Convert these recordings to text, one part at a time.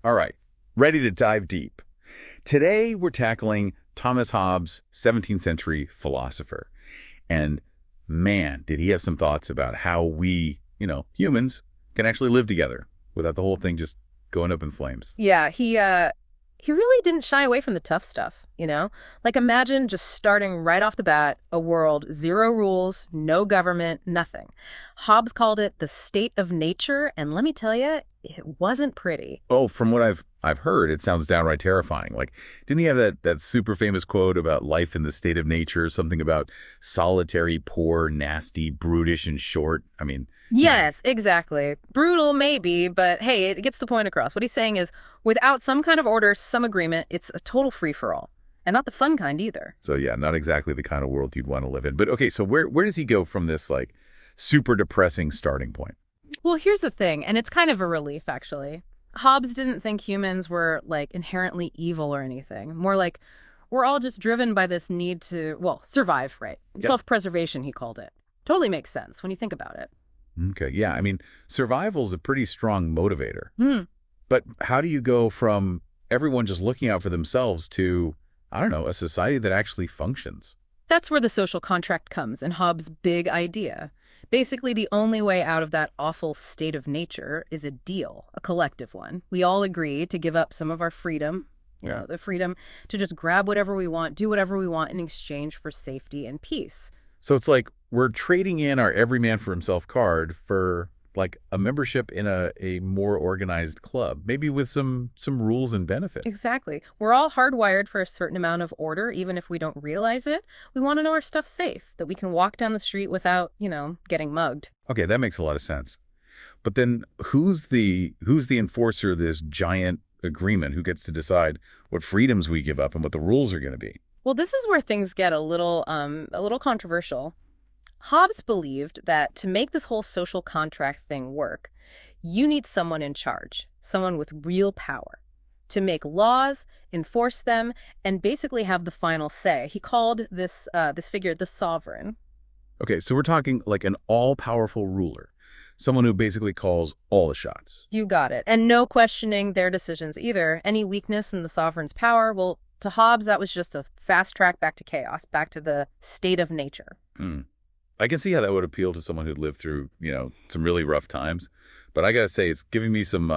All right, ready to dive deep. Today, we're tackling Thomas Hobbes, 17th century philosopher. And man, did he have some thoughts about how we, humans, can actually live together without the whole thing just going up in flames. Yeah, he really didn't shy away from the tough stuff, you know? Like imagine just starting right off the bat, a world, zero rules, no government, nothing. Hobbes called it the state of nature, and let me tell you, it wasn't pretty. Oh, from what I've heard, it sounds downright terrifying. Like, didn't he have that super famous quote about life in the state of nature, something about solitary, poor, nasty, brutish, and short? I mean, Yes, exactly. Brutal, maybe, but hey, it gets the point across. What he's saying is, without some kind of order, some agreement, it's a total free-for-all. And not the fun kind either. so yeah, not exactly the kind of world you'd want to live in. But okay, so where does he go from this like super depressing starting point? Well, here's the thing, and it's kind of a relief, actually. Hobbes didn't think humans were, like, inherently evil or anything. More like, we're all just driven by this need to, well, survive, right? Yep. Self-preservation, he called it. Totally makes sense when you think about it. Okay, yeah, I mean, survival's a pretty strong motivator. Hmm. But how do you go from everyone just looking out for themselves to, I don't know, a society that actually functions? That's where the social contract comes in Hobbes' big idea. Basically, the only way out of that awful state of nature is a deal, a collective one. We all agree to give up some of our freedom, Yeah. the freedom to just grab whatever we want, do whatever we want in exchange for safety and peace. So it's like we're trading in our every man for himself card for like a membership in a more organized club, maybe with some rules and benefits. Exactly. We're all hardwired for a certain amount of order, even if we don't realize it. We want to know our stuff's safe, that we can walk down the street without, getting mugged. Okay, that makes a lot of sense. But then who's the enforcer of this giant agreement? Who gets to decide what freedoms we give up and what the rules are going to be? Well, this is where things get a little controversial. Hobbes believed that to make this whole social contract thing work, you need someone in charge, someone with real power, to make laws, enforce them, and basically have the final say. He called this figure the sovereign. Okay, so we're talking like an all-powerful ruler, someone who basically calls all the shots. You got it. And no questioning their decisions either. Any weakness in the sovereign's power, well, to Hobbes, that was just a fast track back to chaos, back to the state of nature. Hmm. I can see how that would appeal to someone who'd lived through, some really rough times. But I gotta say, it's giving me some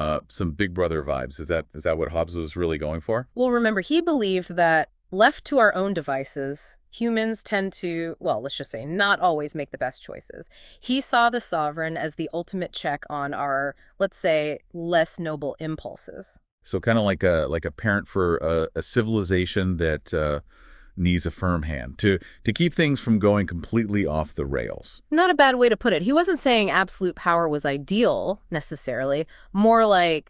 Big Brother vibes. Is that what Hobbes was really going for? Well, remember, he believed that left to our own devices, humans tend to, well, let's just say, not always make the best choices. He saw the sovereign as the ultimate check on our, let's say, less noble impulses. So kind of like a parent for a civilization that needs a firm hand to keep things from going completely off the rails. Not a bad way to put it. He wasn't saying absolute power was ideal, necessarily. More like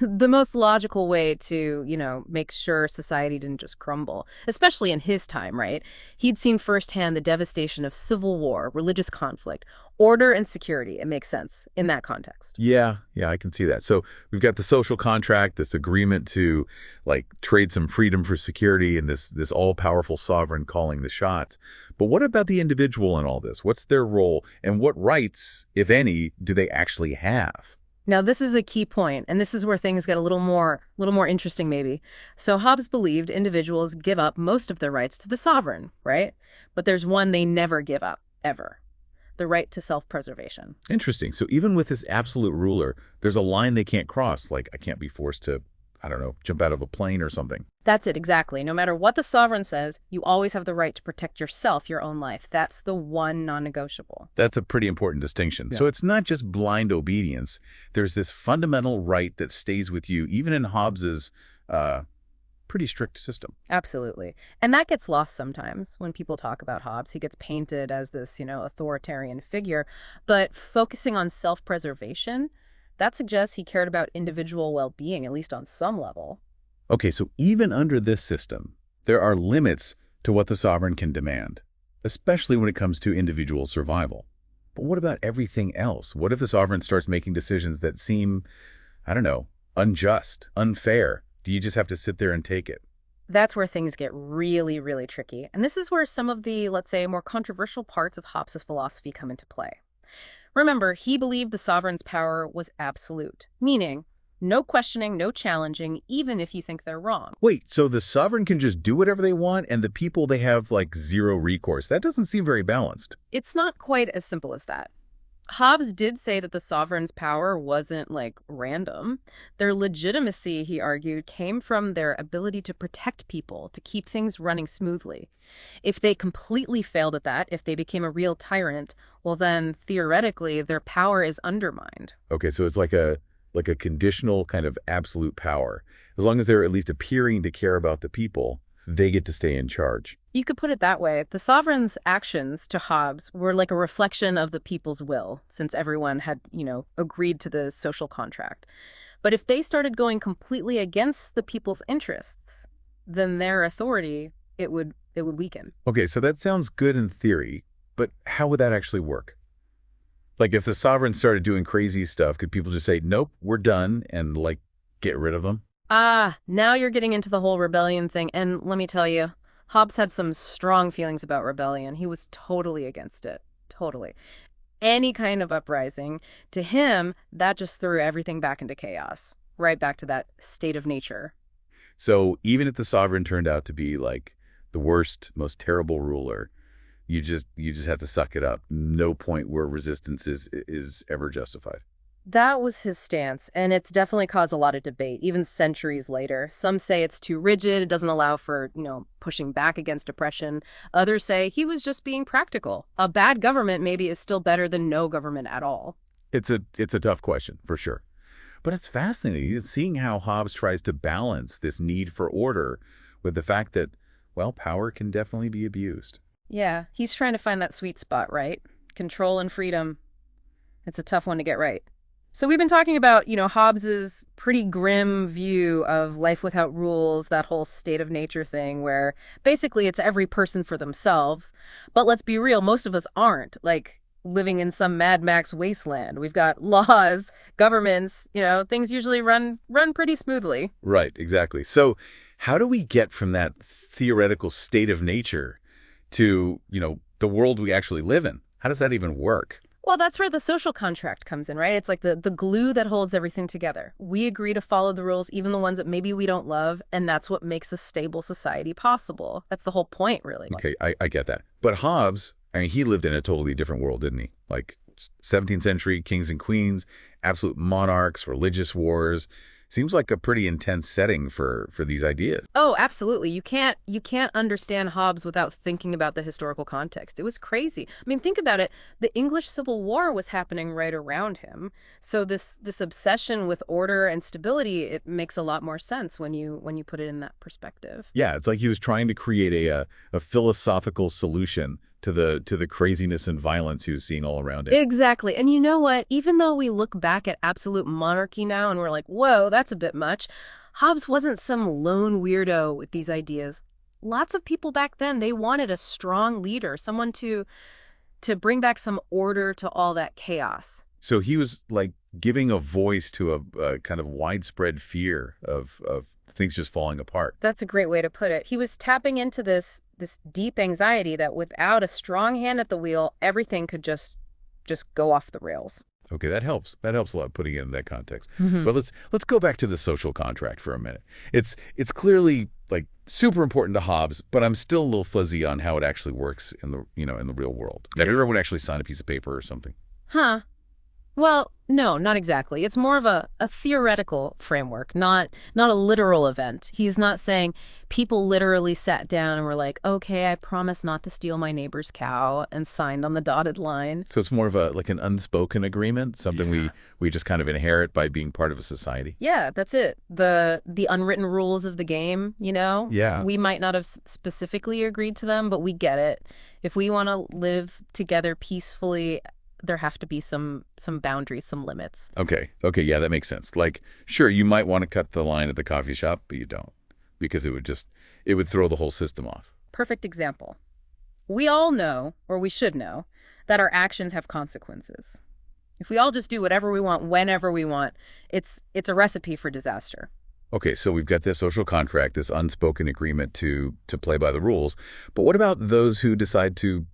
the most logical way to, make sure society didn't just crumble, especially in his time, right? He'd seen firsthand the devastation of civil war, religious conflict, order and security. It makes sense in that context. Yeah, I can see that. So we've got the social contract, this agreement to like trade some freedom for security, and this all-powerful sovereign calling the shots. But what about the individual in all this? What's their role, and what rights, if any, do they actually have? Now, this is a key point, and this is where things get a little more interesting, maybe. So Hobbes believed individuals give up most of their rights to the sovereign, right? But there's one they never give up, ever: the right to self-preservation. Interesting. So even with this absolute ruler, there's a line they can't cross. Like I can't be forced to, I don't know, jump out of a plane or something. That's it, exactly. No matter what the sovereign says, you always have the right to protect yourself, your own life. That's the one non-negotiable. That's a pretty important distinction. Yeah. So it's not just blind obedience. There's this fundamental right that stays with you, even in Hobbes's pretty strict system. Absolutely. And that gets lost sometimes when people talk about Hobbes. He gets painted as this, authoritarian figure. But focusing on self-preservation, that suggests he cared about individual well-being, at least on some level. Okay, so even under this system, there are limits to what the sovereign can demand, especially when it comes to individual survival. But what about everything else? What if the sovereign starts making decisions that seem, I don't know, unjust, unfair? Do you just have to sit there and take it? That's where things get really, really tricky. And this is where some of the, let's say, more controversial parts of Hobbes' philosophy come into play. Remember, he believed the sovereign's power was absolute, meaning No questioning, no challenging, even if you think they're wrong. Wait, so the sovereign can just do whatever they want and the people, they have like zero recourse. That doesn't seem very balanced. It's not quite as simple as that. Hobbes did say that the sovereign's power wasn't, like, random. Their legitimacy, he argued, came from their ability to protect people, to keep things running smoothly. If they completely failed at that, if they became a real tyrant, well then, theoretically, their power is undermined. Okay, so it's like a conditional kind of absolute power. As long as they're at least appearing to care about the people, they get to stay in charge. You could put it that way. The sovereign's actions, to Hobbes, were like a reflection of the people's will, since everyone had, agreed to the social contract. But if they started going completely against the people's interests, then their authority, it would weaken. Okay, so that sounds good in theory, but how would that actually work? Like if the sovereign started doing crazy stuff, could people just say, nope, we're done, and like get rid of them? Now you're getting into the whole rebellion thing, and let me tell you, Hobbes had some strong feelings about rebellion. He was totally against it. Totally. Any kind of uprising, to him, that just threw everything back into chaos. Right back to that state of nature. So even if the sovereign turned out to be like the worst, most terrible ruler, you just have to suck it up. No point where resistance is ever justified. That was his stance, and it's definitely caused a lot of debate, even centuries later. Some say it's too rigid, it doesn't allow for, pushing back against oppression. Others say he was just being practical. A bad government maybe is still better than no government at all. It's a tough question, for sure. But it's fascinating seeing how Hobbes tries to balance this need for order with the fact that, well, power can definitely be abused. Yeah, he's trying to find that sweet spot, right? Control and freedom. It's a tough one to get right. So we've been talking about, Hobbes's pretty grim view of life without rules, that whole state of nature thing where basically it's every person for themselves. But let's be real, most of us aren't, like, living in some Mad Max wasteland. We've got laws, governments, things usually run pretty smoothly. Right, exactly. So how do we get from that theoretical state of nature to, the world we actually live in? How does that even work? Well, that's where the social contract comes in, right? It's like the glue that holds everything together. We agree to follow the rules, even the ones that maybe we don't love, and that's what makes a stable society possible. That's the whole point, really. Okay, I get that. But Hobbes, he lived in a totally different world, didn't he? Like 17th century kings and queens, absolute monarchs, religious wars. Seems like a pretty intense setting for these ideas. Oh, absolutely. You can't understand Hobbes without thinking about the historical context. It was crazy. I mean, think about it. The English Civil War was happening right around him. So this obsession with order and stability, it makes a lot more sense when you put it in that perspective. Yeah, it's like he was trying to create a philosophical solution to the craziness and violence he was seeing all around him. Exactly. And you know what? Even though we look back at absolute monarchy now and we're like, whoa, that's a bit much, Hobbes wasn't some lone weirdo with these ideas. Lots of people back then, they wanted a strong leader, someone to bring back some order to all that chaos. So he was like giving a voice to a kind of widespread fear of things just falling apart. That's a great way to put it. He was tapping into this deep anxiety that without a strong hand at the wheel, everything could just go off the rails. Okay, that helps. That helps a lot, putting it in that context. Mm-hmm. But let's go back to the social contract for a minute. It's clearly like super important to Hobbes, but I'm still a little fuzzy on how it actually works in the in the real world. Have you ever actually signed a piece of paper or something? Huh. Well, no, not exactly. It's more of a theoretical framework, not a literal event. He's not saying people literally sat down and were like, okay, I promise not to steal my neighbor's cow, and signed on the dotted line. So it's more of like an unspoken agreement, something we just kind of inherit by being part of a society. Yeah, that's it. The unwritten rules of the game, Yeah. We might not have specifically agreed to them, but we get it. If we want to live together peacefully, there have to be some boundaries, some limits. Okay, yeah, that makes sense. Like, sure, you might want to cut the line at the coffee shop, but you don't, because it would throw the whole system off. Perfect example. We all know, or we should know, that our actions have consequences. If we all just do whatever we want, whenever we want, it's a recipe for disaster. Okay, so we've got this social contract, this unspoken agreement to play by the rules. But what about those who decide to,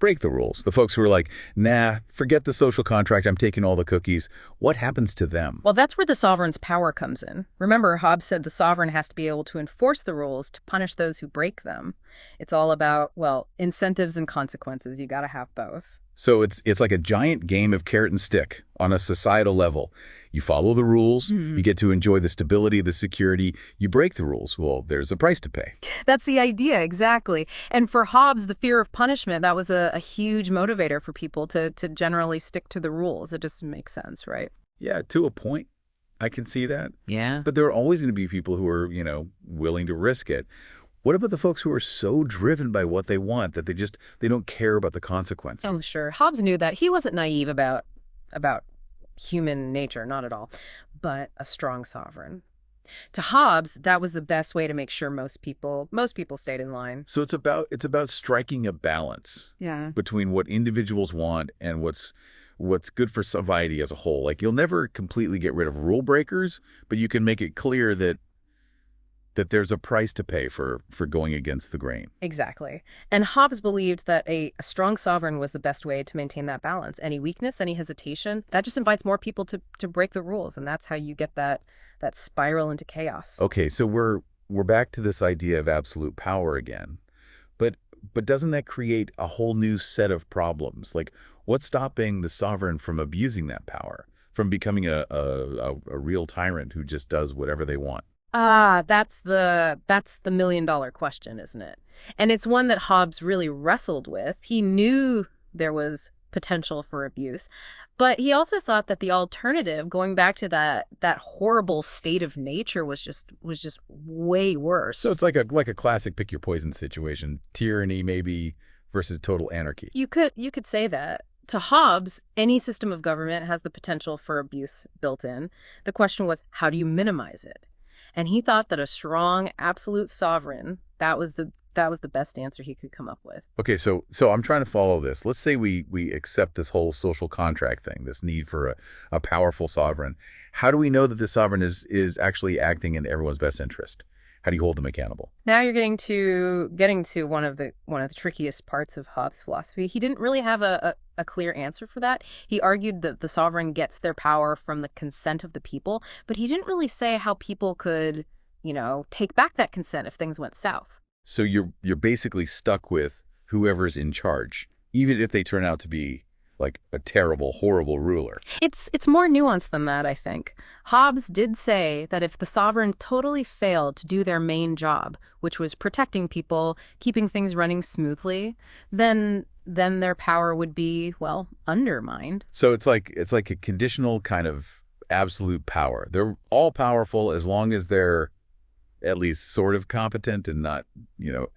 break the rules. The folks who are like, nah, forget the social contract, I'm taking all the cookies. What happens to them? Well, that's where the sovereign's power comes in. Remember, Hobbes said the sovereign has to be able to enforce the rules to punish those who break them. It's all about, well, incentives and consequences. You got to have both. So it's like a giant game of carrot and stick on a societal level. You follow the rules, you get to enjoy the stability, the security. You break the rules, well, there's a price to pay. That's the idea, exactly. And for Hobbes, the fear of punishment, that was a huge motivator for people to generally stick to the rules. It just makes sense, right? Yeah, to a point, I can see that. Yeah. But there are always going to be people who are, willing to risk it. What about the folks who are so driven by what they want that they don't care about the consequences? Oh, sure. Hobbes knew that. He wasn't naive about human nature, not at all, but a strong sovereign. To Hobbes, that was the best way to make sure most people stayed in line. So it's about striking a balance between what individuals want and what's good for society as a whole. Like, you'll never completely get rid of rule breakers, but you can make it clear that there's a price to pay for going against the grain. Exactly. And Hobbes believed that a strong sovereign was the best way to maintain that balance. Any weakness, any hesitation, that just invites more people to break the rules. And that's how you get that spiral into chaos. Okay, so we're back to this idea of absolute power again. But doesn't that create a whole new set of problems? Like, what's stopping the sovereign from abusing that power, from becoming a real tyrant who just does whatever they want? That's the million-dollar question, isn't it? And it's one that Hobbes really wrestled with. He knew there was potential for abuse, but he also thought that the alternative, going back to that horrible state of nature, was just way worse. So it's like a classic pick your poison situation, tyranny maybe versus total anarchy. You could say that. To Hobbes, any system of government has the potential for abuse built in. The question was, how do you minimize it? And he thought that a strong, absolute sovereign, that was the best answer he could come up with. Okay, so I'm trying to follow this. Let's say we accept this whole social contract thing, this need for a powerful sovereign. How do we know that this sovereign is actually acting in everyone's best interest? How do you hold them accountable? Now you're getting to one of the trickiest parts of Hobbes' philosophy. He didn't really have a clear answer for that. He argued that the sovereign gets their power from the consent of the people, but he didn't really say how people could, take back that consent if things went south. So you're basically stuck with whoever's in charge, even if they turn out to be like a terrible, horrible ruler. It's more nuanced than that, I think. Hobbes did say that if the sovereign totally failed to do their main job, which was protecting people, keeping things running smoothly, then their power would be, well, undermined. So it's like a conditional kind of absolute power. They're all powerful as long as they're at least sort of competent and not,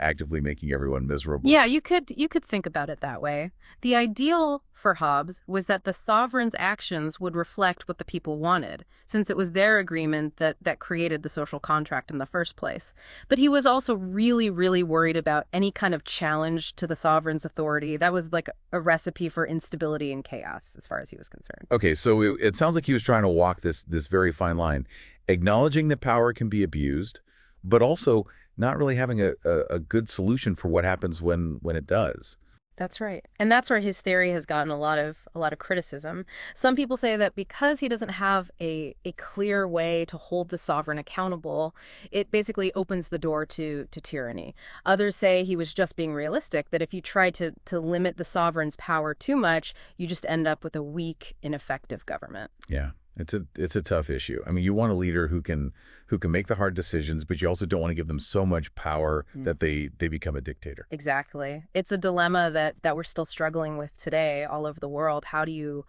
actively making everyone miserable. Yeah, you could think about it that way. The ideal for Hobbes was that the sovereign's actions would reflect what the people wanted, since it was their agreement that created the social contract in the first place. But he was also really, really worried about any kind of challenge to the sovereign's authority. That was like a recipe for instability and chaos, as far as he was concerned. Okay, so it sounds like he was trying to walk this very fine line, acknowledging that power can be abused, but also not really having a good solution for what happens when it does. That's right. And that's where his theory has gotten a lot of criticism. Some people say that because he doesn't have a clear way to hold the sovereign accountable, it basically opens the door to tyranny. Others say he was just being realistic, that if you try to limit the sovereign's power too much, you just end up with a weak, ineffective government. Yeah. It's a tough issue. I mean, you want a leader who can make the hard decisions, but you also don't want to give them so much power that they become a dictator. Exactly. It's a dilemma that we're still struggling with today all over the world. How do you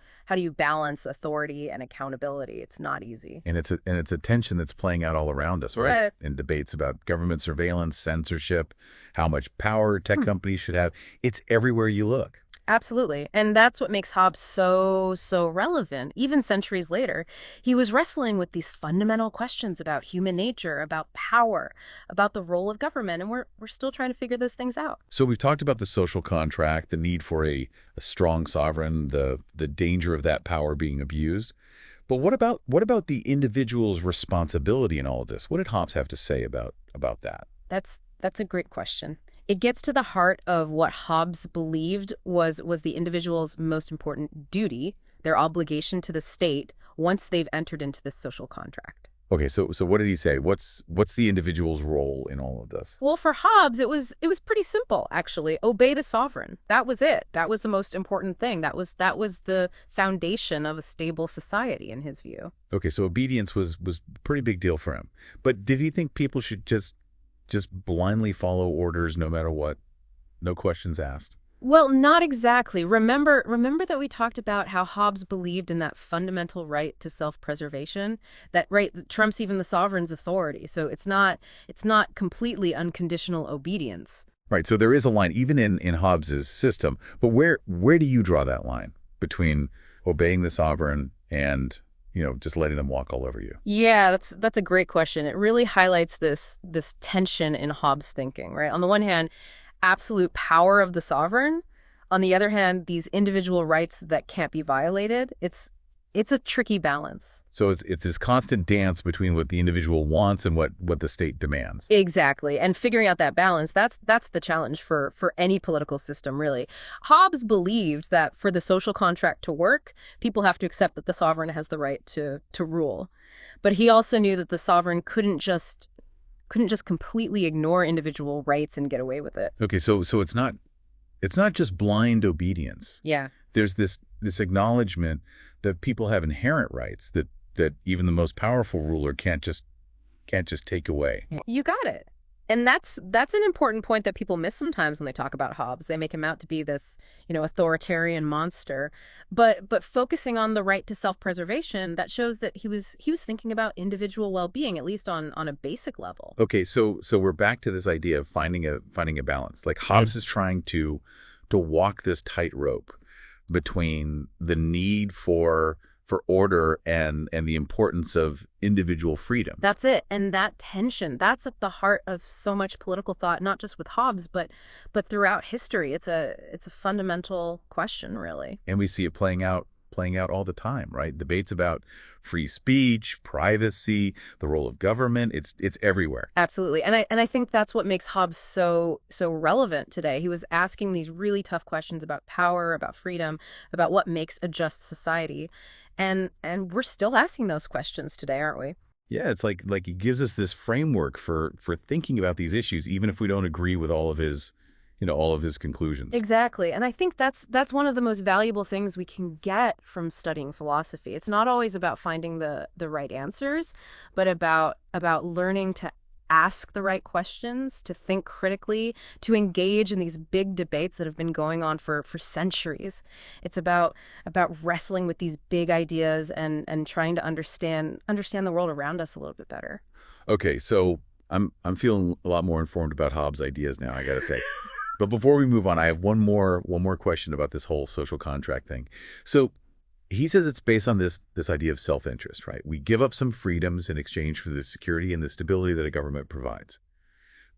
balance authority and accountability? It's not easy. And it's a tension that's playing out all around us, right? In debates about government surveillance, censorship, how much power tech companies should have. It's everywhere you look. Absolutely. And that's what makes Hobbes so relevant. Even centuries later, he was wrestling with these fundamental questions about human nature, about power, about the role of government, and we're still trying to figure those things out. So we've talked about the social contract, the need for a strong sovereign, the danger of that power being abused. But what about the individual's responsibility in all of this? What did Hobbes have to say about that? That's a great question. It gets to the heart of what Hobbes believed was the individual's most important duty, their obligation to the state once they've entered into this social contract. Okay, so what did he say? What's the individual's role in all of this? Well, for Hobbes, it was pretty simple, actually. Obey the sovereign. That was it. That was the most important thing. That was the foundation of a stable society, in his view. Okay, so obedience was a pretty big deal for him. But did he think people should just blindly follow orders no matter what? No questions asked? Well, not exactly. Remember that we talked about how Hobbes believed in that fundamental right to self-preservation, that right that trumps even the sovereign's authority. So it's not completely unconditional obedience. Right, so there is a line, even in Hobbes's system. But where do you draw that line between obeying the sovereign and, just letting them walk all over you? Yeah, that's a great question. It really highlights this tension in Hobbes' thinking, right? On the one hand, absolute power of the sovereign. On the other hand, these individual rights that can't be violated. It's a tricky balance. So it's this constant dance between what the individual wants and what the state demands. Exactly. And figuring out that balance, that's the challenge for any political system, really. Hobbes believed that for the social contract to work, people have to accept that the sovereign has the right to rule. But he also knew that the sovereign couldn't just completely ignore individual rights and get away with it. Okay, so it's not just blind obedience. Yeah. There's this acknowledgement that people have inherent rights that even the most powerful ruler can't just take away. You got it. And that's an important point that people miss sometimes when they talk about Hobbes. They make him out to be this, authoritarian monster. But focusing on the right to self-preservation, that shows that he was thinking about individual well-being, at least on a basic level. Okay, so we're back to this idea of finding a balance. Like Hobbes is trying to walk this tightrope between the need for order and the importance of individual freedom. That's it. And that tension, that's at the heart of so much political thought, not just with Hobbes, but throughout history. It's a fundamental question, really. And we see it playing out all the time, right? Debates about free speech, privacy, the role of government, it's everywhere. Absolutely. And I think that's what makes Hobbes so relevant today. He was asking these really tough questions about power, about freedom, about what makes a just society. And we're still asking those questions today, aren't we? Yeah, it's like he gives us this framework for thinking about these issues, even if we don't agree with all of his conclusions. Exactly. And I think that's one of the most valuable things we can get from studying philosophy. It's not always about finding the right answers, but about learning to ask the right questions, to think critically, to engage in these big debates that have been going on for centuries. It's about wrestling with these big ideas and trying to understand the world around us a little bit better. Okay, so I'm feeling a lot more informed about Hobbes' ideas now, I gotta say. But before we move on, I have one more question about this whole social contract thing. So he says it's based on this idea of self-interest, right? We give up some freedoms in exchange for the security and the stability that a government provides.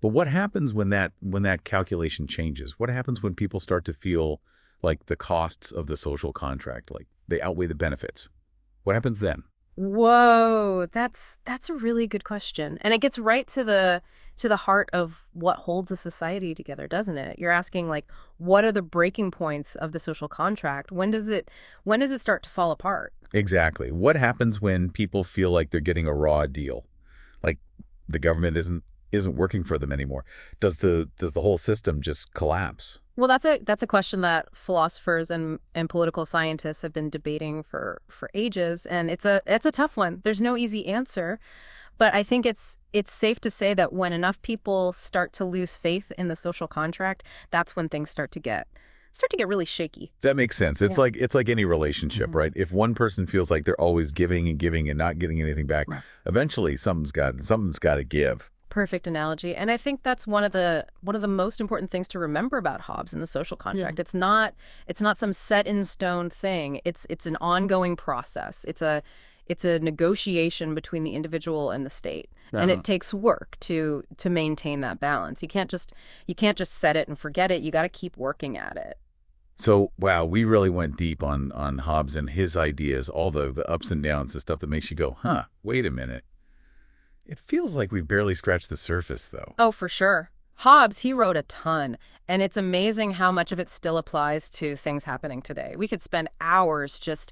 But what happens when that calculation changes? What happens when people start to feel like the costs of the social contract, like they outweigh the benefits? What happens then? Whoa, that's a really good question. And it gets right to the heart of what holds a society together, doesn't it? You're asking, like, what are the breaking points of the social contract? When does it start to fall apart? Exactly. What happens when people feel like they're getting a raw deal? Like the government isn't working for them anymore. Does the whole system just collapse? Well, that's a question that philosophers and political scientists have been debating for ages, and it's a tough one. There's no easy answer, but I think it's safe to say that when enough people start to lose faith in the social contract, that's when things start to get really shaky. That makes sense. It's like any relationship, right? If one person feels like they're always giving and giving and not getting anything back, eventually something's got to give. Perfect analogy. And I think that's one of the most important things to remember about Hobbes and the social contract. Yeah. It's not some set in stone thing. It's an ongoing process. It's a negotiation between the individual and the state. And it takes work to maintain that balance. You can't just set it and forget it. You got to keep working at it. So, wow, we really went deep on Hobbes and his ideas, all the ups and downs, the stuff that makes you go, wait a minute. It feels like we've barely scratched the surface, though. Oh, for sure. Hobbes, he wrote a ton, and it's amazing how much of it still applies to things happening today. We could spend hours just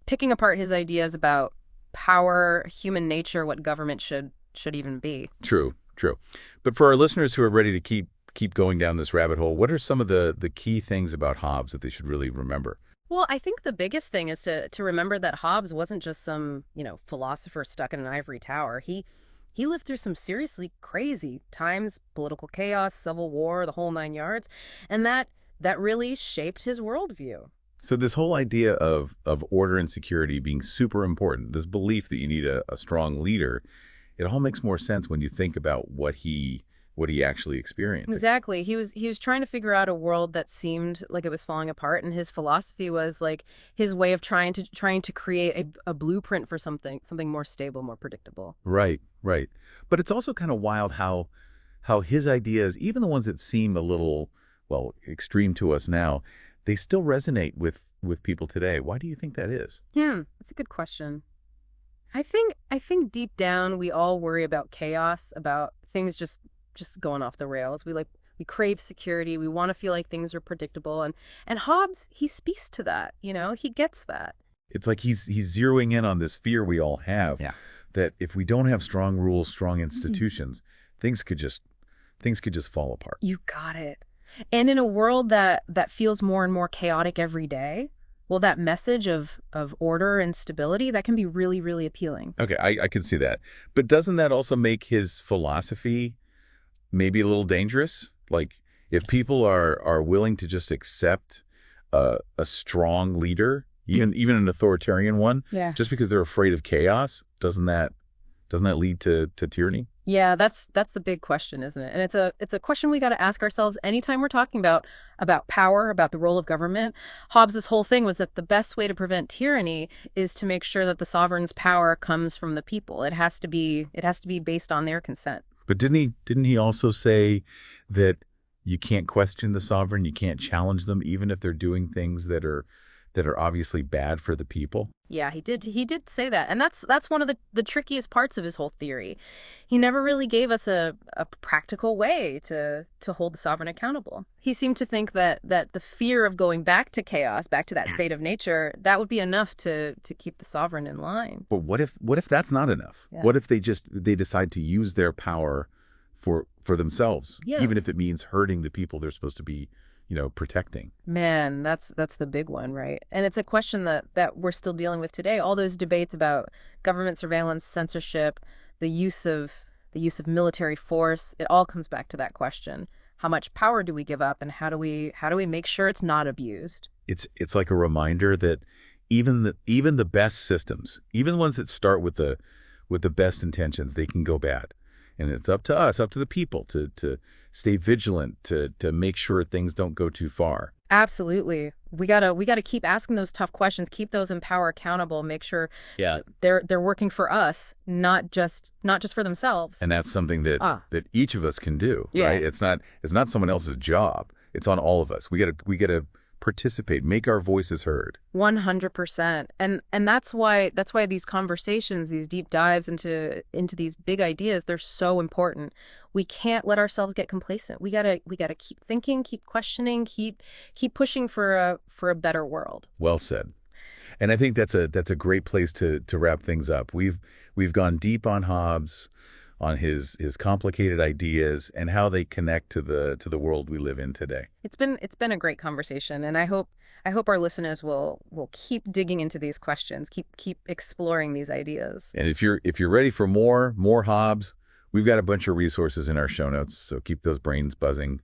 picking apart his ideas about power, human nature, what government should even be. True, true. But for our listeners who are ready to keep going down this rabbit hole, what are some of the key things about Hobbes that they should really remember? Well, I think the biggest thing is to remember that Hobbes wasn't just some, philosopher stuck in an ivory tower. He lived through some seriously crazy times, political chaos, civil war, the whole nine yards, and that really shaped his worldview. So this whole idea of order and security being super important, this belief that you need a strong leader, it all makes more sense when you think about what he actually experienced. Exactly. He was trying to figure out a world that seemed like it was falling apart, and his philosophy was like his way of trying to create a blueprint for something more stable, more predictable. Right, right. But it's also kind of wild how his ideas, even the ones that seem a little, well, extreme to us now, they still resonate with people today. Why do you think that is? That's a good question. I think deep down we all worry about chaos, about things just going off the rails. We crave security. We want to feel like things are predictable, and Hobbes, he speaks to that, he gets that. It's like he's zeroing in on this fear we all have, Yeah. that if we don't have strong rules, strong institutions, things could just fall apart. You got it. And in a world that feels more and more chaotic every day, well, that message of order and stability, that can be really, really appealing. Okay, I can see that. But doesn't that also make his philosophy maybe a little dangerous? Like, if people are willing to just accept a strong leader, even an authoritarian one, Yeah. just because they're afraid of chaos, doesn't that lead to tyranny? Yeah, that's the big question, isn't it? And it's a question we got to ask ourselves anytime we're talking about power, about the role of government. Hobbes's whole thing was that the best way to prevent tyranny is to make sure that the sovereign's power comes from the people. It has to be based on their consent. But didn't he also say that you can't question the sovereign, you can't challenge them, even if they're doing things that are obviously bad for the people? Yeah, he did say that. And that's one of the trickiest parts of his whole theory. He never really gave us a practical way to hold the sovereign accountable. He seemed to think that the fear of going back to chaos, back to that state of nature, that would be enough to keep the sovereign in line. But what if that's not enough? Yeah. What if they decide to use their power for themselves, Yeah. even if it means hurting the people they're supposed to be, protecting? Man, that's the big one, right? And it's a question that we're still dealing with today. All those debates about government surveillance, censorship, the use of military force, it all comes back to that question. How much power do we give up, and how do we make sure it's not abused? It's like a reminder that even the best systems, even ones that start with the best intentions, they can go bad. And it's up to us, up to the people to stay vigilant, to make sure things don't go too far. Absolutely. We gotta keep asking those tough questions, keep those in power accountable, make sure Yeah. they're working for us, not just for themselves. And that's something that each of us can do, Yeah. right? It's not someone else's job. It's on all of us. We gotta participate, make our voices heard. 100%. And that's why these conversations, these deep dives into these big ideas, they're so important. We can't let ourselves get complacent. We gotta keep thinking, keep questioning, keep pushing for a better world. Well said. And I think that's a great place to wrap things up. We've gone deep on Hobbes, on his complicated ideas and how they connect to the world we live in today. It's been a great conversation, and I hope our listeners will keep digging into these questions, keep exploring these ideas. And if you're ready for more Hobbes, we've got a bunch of resources in our show notes, so keep those brains buzzing.